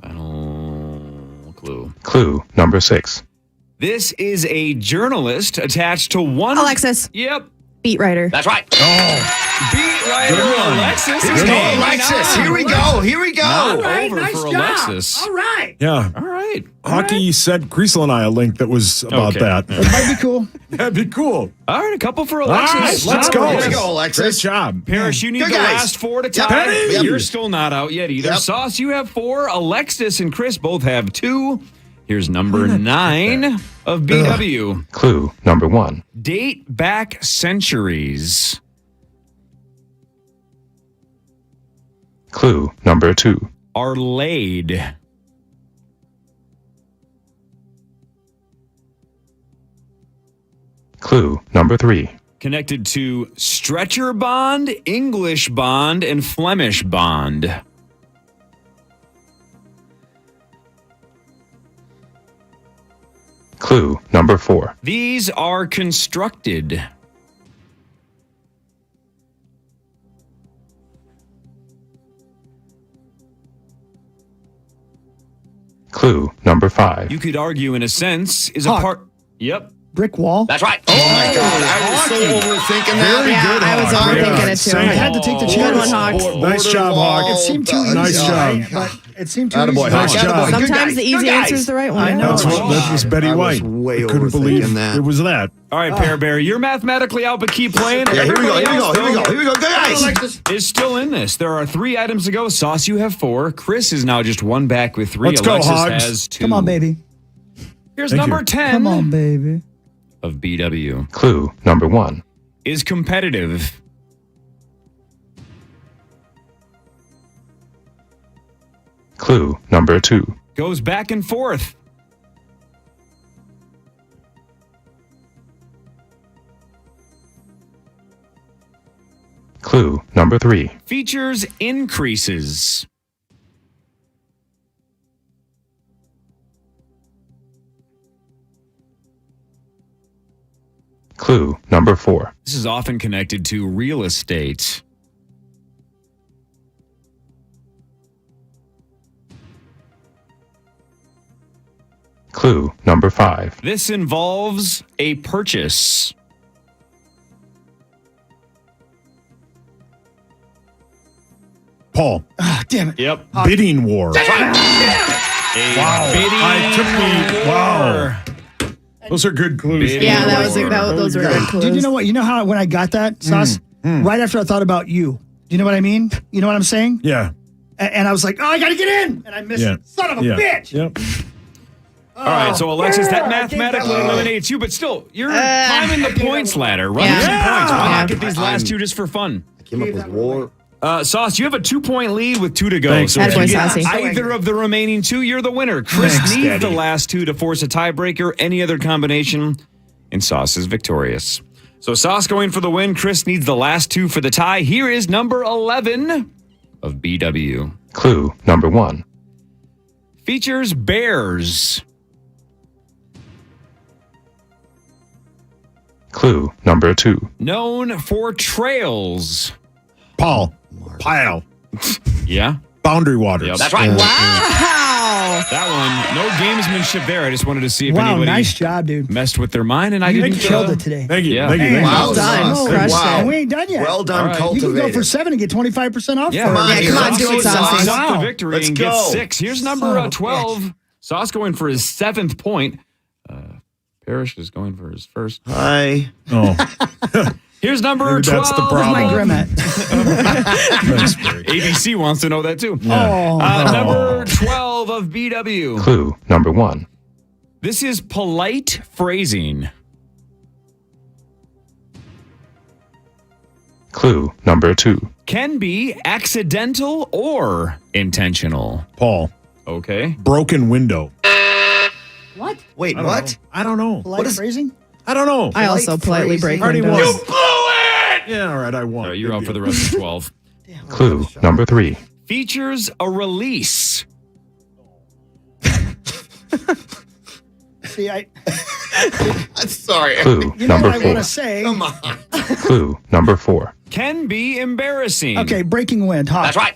Final clue. Clue number 6. This is a journalist attached to one. Alexis. Yep. Beat writer. That's right. Oh, Beat writer Good one. Alexis. Here is we go, hanging Alexis. on. Here we go. Here we go. Not All right, over nice for job. Alexis. All right. yeah. All right. Hockey sent Creasel and I a link that was about Okay. that. It might be cool. That'd be cool. All right, a couple for All Alexis. right, let's go. Here we go, Alexis. Great job. Parrish, you need Good the guys. last 4 to Yep. tie. Penny. You're still not out yet either. Yep. Sauce, you have 4. Alexis and Chris both have 2. Here's number 9 of BW. Clue number 1. Date back centuries. Clue number 2. Are laid. Clue number 3. Connected to stretcher bond, English bond, and Flemish bond. Clue number 4. These are constructed. Clue number 5. You could argue, in a sense, is Hawk. a part. Yep. Brick wall. That's right. Oh my God! I was so overthinking that. Very good, I was Hawk. overthinking it too. I had to take the Good chance. one, Hawks. Nice job, Hawk. It seemed too easy. Nice job. But it seemed too Attaboy, easy. Hawk. Nice job. Sometimes the easy answer is the right one. I know. That was Betty I was White. way I couldn't believe overthinking that. it was that. All right, Pear Bear, you're mathematically out, but keep playing. Yeah, here we go. Everybody Here we go. else, Here we go. though, Here we go, guys. Is still in this. There are 3 items to go. Sauce, you have 4. Chris is now just 1 back with 3. Let's go, Alexis Hogs. has 2. Come on, baby. Here's Thank number you. 10 Come on, baby. of BW. Clue number 1. Is competitive. Clue number 2. Goes back and forth. Clue number 3. Features increases. Clue number 4. This is often connected to real estate. Clue number 5. This involves a purchase. Paul. Ah, damn it. Yep. Bidding war. A Wow. bidding Wow. Those are good clues. Bidding Yeah, war. those were good clues. Did you know what? You know how when I got that, Sauce? Right after I thought about you. Do you know what I mean? You know what I'm saying? Yeah. And I was like, oh, I got to get in. And I missed Yeah. it. Son of a Yeah. bitch. Yep. All right, so Alexis, that Yeah, mathematically I think that- eliminates you, but still, you're climbing the points ladder, running Yeah. some points. Why Yeah. not get these last 2 just for fun? I came up with war. Sauce, you have a 2-point lead with 2 to go. Thanks, so if Attaboy, you get Saucy. either of the remaining 2, you're the winner. Chris Thanks, needs Daddy. the last 2 to force a tiebreaker. Any other combination, and Sauce is victorious. So Sauce going for the win. Chris needs the last 2 for the tie. Here is number 11 of BW. Clue number 1. Features bears. Clue number 2. Known for trails. Paul. Pile. Yeah? Boundary waters. Yep. That's right. Wow. That one, no gamesmanship there. I just wanted to see if Wow, anybody nice job, dude. messed with their mind, and I You didn't. killed it today. Thank you. Yeah. Thank you. Hey, Thank you. Wow, Well done. Sauce. Crushed Wow. And we ain't done yet. Well done, All right. You can cultivated. go for 7 and get 25% off. Yeah, for it. Come on, Yeah, come on, do it, Saucy. Sauce up the Wow. victory Let's and go. get 6. Here's number Son of a 12. Sauce going for his 7th point. Parrish is going for his first. Hi. Oh, Here's number maybe 12. that's the My problem. grim at. Thanks, Barry. ABC wants to know that too. Oh, Number 12 of BW. Clue number 1. This is polite phrasing. Clue number 2. Can be accidental or intentional. Paul. Okay. Broken window. what? Wait, what? I don't know. Polite phrasing? I don't know. I also politely break Already windows. won. Yeah, all right, I won. All right, you're out for the rest of 12. Clue number 3. Features a release. See, I Sorry. Clue you know number what I 4. want to say. Come on. Clue number 4. Can be embarrassing. Okay, breaking wind. Hawk. That's right.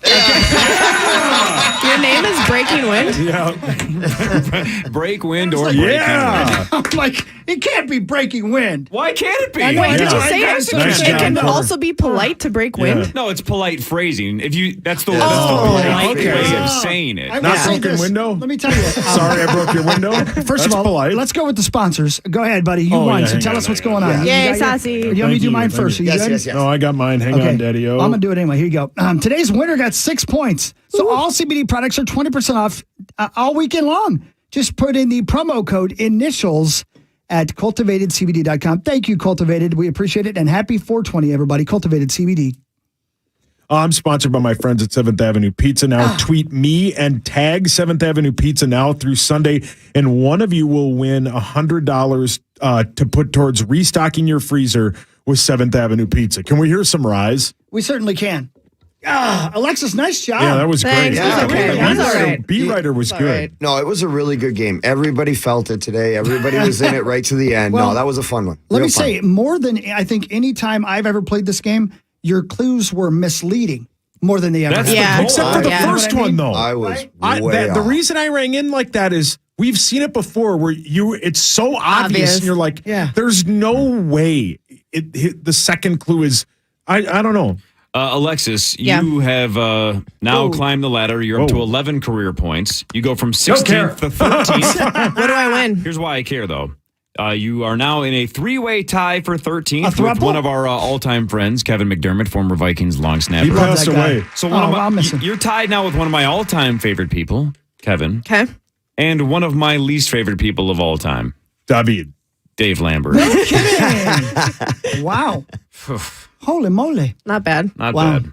Your name is Breaking Wind? Yeah. Break wind or breaking wind. Yeah. I'm like, it can't be breaking wind. Why can't it be? I know, Wait, did Yeah. you say Nice it job, can Cor. also be polite to break wind? No, it's polite phrasing. If you that's the Oh, polite okay. way of saying it. I Not will say broken this. window? Let me tell you. Sorry, I broke your window. First That's of all, polite. let's go with the sponsors. Go ahead, buddy. You Oh, won, yeah, so hang tell on, us what's hang going on. on. Yay, You got your- Sassy. You want me to do mine first? Are you Yes, good? yes, yes. No, I got mine. Hang on, Daddy-o. I'm going to do it anyway. Here you go. Today's winner got 6 points. So all CBD products are 20% off all weekend long. Just put in the promo code initials at cultivatedcbd.com. Thank you, Cultivated. We appreciate it. And happy 420, everybody. Cultivated CBD. I'm sponsored by my friends at 7th Avenue Pizza now. Tweet me and tag 7th Avenue Pizza now through Sunday, and one of you will win $100 to put towards restocking your freezer with 7th Avenue Pizza. Can we hear some rise? We certainly can. Alexis, nice job. Yeah, that was great. Yeah, Beat writer was good. Right. No, it was a really good game. Everybody felt it today. Everybody was in it right to the end. Well, no, that was a fun one. Let Real me fun. say, more than I think any time I've ever played this game, your clues were misleading more than they ever That's have. except for the first one, though. I was the reason I rang in like that is we've seen it before where it's so obvious. And you're like, there's no way the second clue is, I don't know. Alexis, you have now climbed the ladder. You're up to 11 career points. You go from 16th to 13th. What do I win? Here's why I care, though. You are now in a three-way tie for 13th with one of our all-time friends, Kevin McDermott, former Vikings long snapper. He passed away. So you're tied now with one of my all-time favorite people, Kevin. Okay. And one of my least favorite people of all time, Dave Lambert. No kidding. Wow. Holy moly. Not bad. Not bad.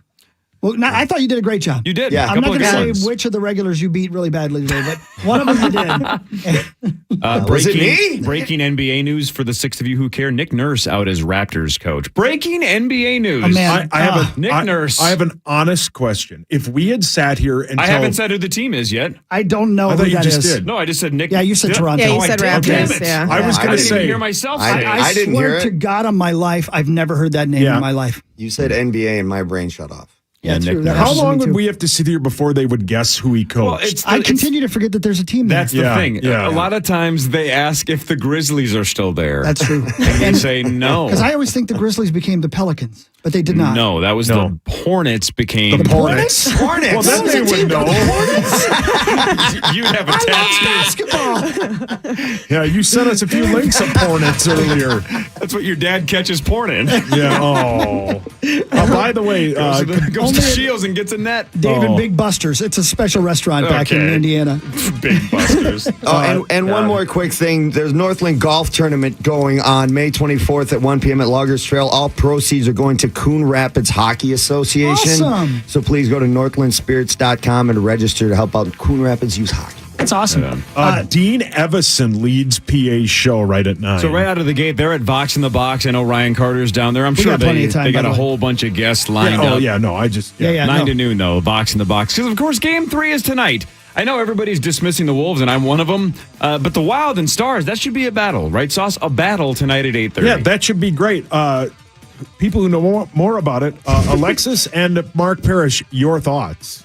Well, I thought you did a great job. You did. I'm not going to say which of the regulars you beat really badly today, but one of them you did. Was it me? Breaking NBA news for the six of you who care. Nick Nurse out as Raptors coach. Breaking NBA news. Oh, man. Nick Nurse. I have an honest question. If we had sat here until... I haven't said who the team is yet. I don't know I who thought you that just is. did. No, I just said Nick. Yeah, you said Toronto. Yeah, you said Raptors. Damn it. Yeah. I was going to didn't say... even hear myself say it. I didn't swear hear it. to God on my life, I've never heard that name in my life. You said NBA and my brain shut off. Yeah, Nick true. Nurse. How long would we have to sit here before they would guess who he coached? I continue to forget that there's a team there. That's the thing. Yeah. A lot of times they ask if the Grizzlies are still there. That's true. And you say no. Because I always think the Grizzlies became the Pelicans, but they did not. No, that was the Hornets became... The Hornets? Hornets. Well, then they would know. You have a tattoo. Basketball. Yeah, you sent us a few links of Hornets earlier. That's what your dad catches porn in. Yeah, oh. By the way... goes to Shields and gets a net. David Big Busters. It's a special restaurant back in Indiana. Big Busters. And one more quick thing. There's Northland Golf Tournament going on May 24th at 1 p.m. at Loggers Trail. All proceeds are going to Coon Rapids Hockey Association. Awesome. So please go to northlandspirits.com and register to help out Coon Rapids Youth Hockey. That's awesome. Dean Evison leads PA's show right at 9. So right out of the gate, they're at Vox in the Box. I know Ryan Carter's down there. I'm sure got plenty they of time, got by a the way. whole bunch of guests lined up. Oh, yeah, no, I just... 9 to noon, though, Vox in the Box. Because, of course, Game 3 is tonight. I know everybody's dismissing the Wolves, and I'm one of them. But the Wild and Stars, that should be a battle, right, Sauce? A battle tonight at 8:30. Yeah, that should be great. People who know more about it, Alexis and Mark Parrish, your thoughts?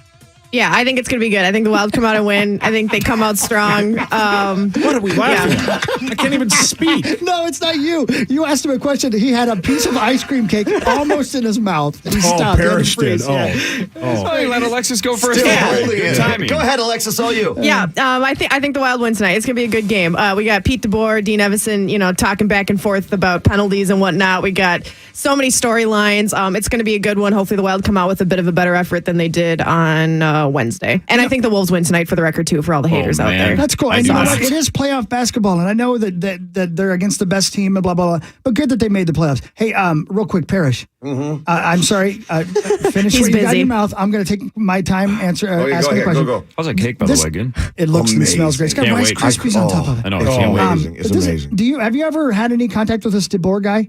Yeah, I think it's going to be good. I think the Wild come out and win. I think they come out strong. What are we laughing at? I can't even speak. No, it's not you. You asked him a question. He had a piece of ice cream cake almost in his mouth. He stopped. Parrish did. Oh, you let Alexis go first. Good timing. Go ahead, Alexis. All you. Yeah, I think the Wild win tonight. It's gonna be a good game. We got Pete DeBoer, Dean Evison, talking back and forth about penalties and whatnot. We got so many storylines. It's gonna be a good one. Hopefully, the Wild come out with a bit of a better effort than they did on Wednesday. And I think the Wolves win tonight for the record too, for all the haters out there. That's cool. And it is playoff basketball, and I know that they're against the best team and blah blah blah. But good that they made the playoffs. Hey, real quick, Parrish. Mm-hmm. I'm sorry. Finish He's what you got in busy. your mouth. I'm going to take my time asking the question. Go. How's that cake, by the way, good? It looks and smells great. It's got Can't Rice wait. Krispies on top of it. I know, I can't wait. Amazing. It's amazing. Have you ever had any contact with this DeBoer guy?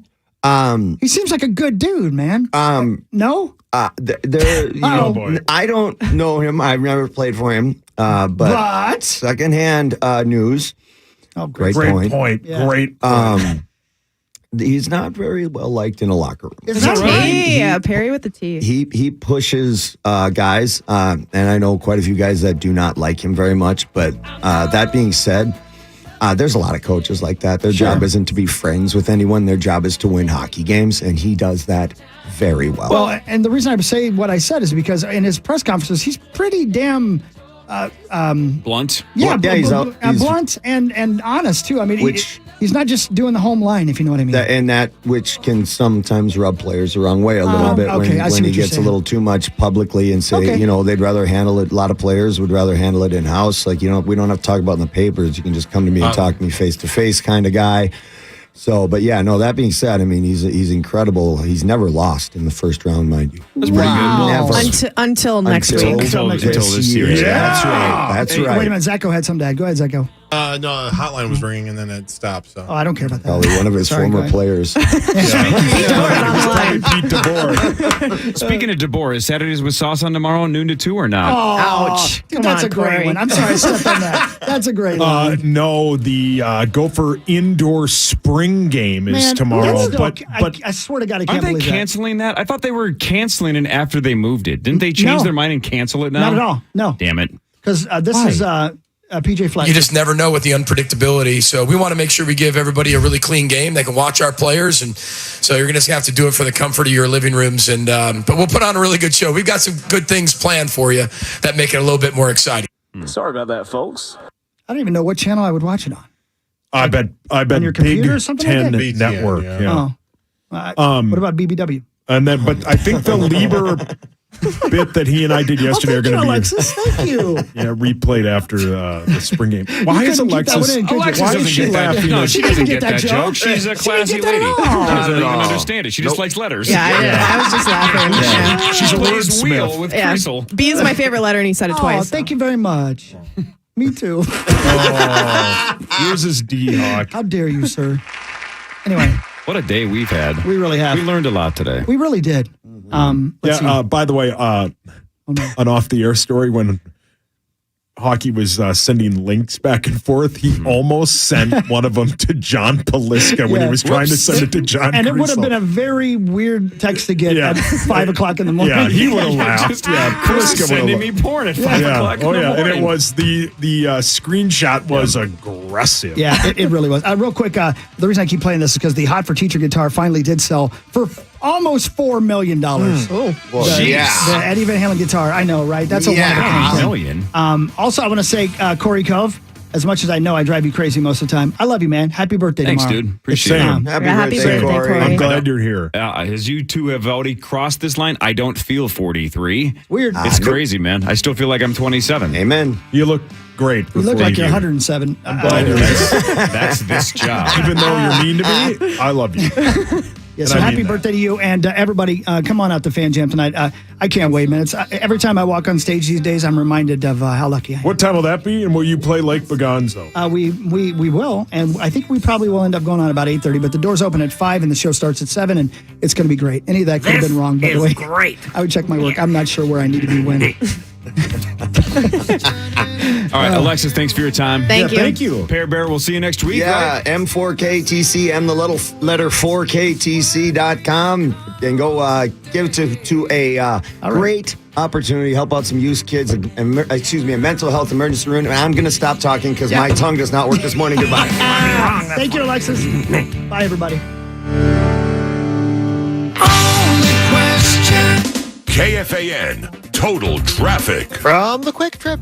He seems like a good dude, man. No? boy. I don't know him. I've never played for him. But secondhand news. Oh, Great point. Yeah. Great point. He's not very well liked in a locker room. Is that right? Yeah, Perry with the T. He pushes guys, and I know quite a few guys that do not like him very much. But that being said, there's a lot of coaches like that. Their job isn't to be friends with anyone. Their job is to win hockey games, and he does that very well. Well, and the reason I say what I said is because in his press conferences, he's pretty damn Blunt. Yeah, he's blunt and honest too. I mean, he's not just doing the home line, if you know what I mean. And that which can sometimes rub players the wrong way a little bit when he gets a little too much publicly and say, they'd rather handle it. A lot of players would rather handle it in house. Like, we don't have to talk about it in the papers. You can just come to me and talk to me face to face kind of guy. So, but yeah, no, that being said, I mean, he's incredible. He's never lost in the first round, mind you. That's pretty good. Never. Until next week. Until this series. That's right. That's right. Wait a minute. Zacho had some dad. Go ahead, Zacho. No, the hotline was ringing and then it stopped. So. Oh, I don't care about that. Probably one of his former players. Pete DeBoer. Speaking of DeBoer, is Saturdays with Sauce on tomorrow, noon to 2 or not? Oh, ouch. Dude, that's a great one. I'm sorry I stepped on that. That's a great one. No, the Gopher indoor spring game is tomorrow. But I swear to God, I can't Aren't they believe canceling that? I thought they were canceling it after they moved it. Didn't they change their mind and cancel it now? Not at all. No. Damn it. Because this is PJ Fletcher. You just never know with the unpredictability. So we want to make sure we give everybody a really clean game. They can watch our players. And so you're going to have to do it for the comfort of your living rooms. And but we'll put on a really good show. We've got some good things planned for you that make it a little bit more exciting. Sorry about that, folks. I don't even know what channel I would watch it on. I bet on your computer or something Big like that? Ten Network. Yeah. What about BBW? And then, but I think the Lieber bit that he and I did yesterday are going to be Alexis. Thank you. replayed after the spring game. Why is Alexis? Why is she laughing? No, she doesn't get that joke. She's a classy lady. She doesn't even understand it. She just likes letters. Yeah, I was just laughing. Yeah. She plays wheel with Crystal. B is my favorite letter, and he said it twice. Thank you very much. Me too. Yours is D, Hawk. How dare you, sir? Anyway. What a day we've had. We really have. We learned a lot today. We really did. Let's see. By the way, an off-the-air story when Hawkey was sending links back and forth, he almost sent one of them to John Paliska when he was trying to send it to John And it would have Creasel. been a very weird text to get at 5 o'clock in the morning. Yeah, he would have laughed. Chris is sending me porn at 5 o'clock in the morning. And it was the screenshot was aggressive. Yeah, it really was. Real quick, the reason I keep playing this is because the Hot for Teacher guitar finally did sell for almost $4 million. Oh, well, the Eddie Van Halen guitar. I know, right? That's a one-of-a-kind thing. million. Also, I want to say, Corey Cove, as much as I know I drive you crazy most of the time, I love you, man. Happy birthday Thanks, tomorrow. dude. Appreciate it. Happy birthday, Corey. I'm glad you're here. As you two have already crossed this line, I don't feel 43. Weird. It's crazy, man. I still feel like I'm 27. Amen. You look great. You look like you're 107. I'm glad you're here. That's this job. Even though you're mean to me, I love you. Yeah, so happy birthday to you, and everybody, come on out to Fan Jam tonight. I can't wait, man. It's, every time I walk on stage these days, I'm reminded of how lucky I am. What time will that be? And will you play Lake Bagonzo? We will, and I think we probably will end up going on about 8:30. But the doors open at 5, and the show starts at 7, and it's going to be great. Any of that could have been wrong, by the way. Great. I would check my work. I'm not sure where I need to be when. All right, Alexis, thanks for your time. Thank you. Thank you. Pear Bear, we'll see you next week. Yeah, Right? M4KTC, M the letter 4KTC.com. And go give it to a great opportunity, help out some youth kids, a mental health emergency room. And I'm going to stop talking because my tongue does not work this morning. Goodbye. Thank you, Alexis. Bye, everybody. KFAN Total Traffic. From the Quick Trip.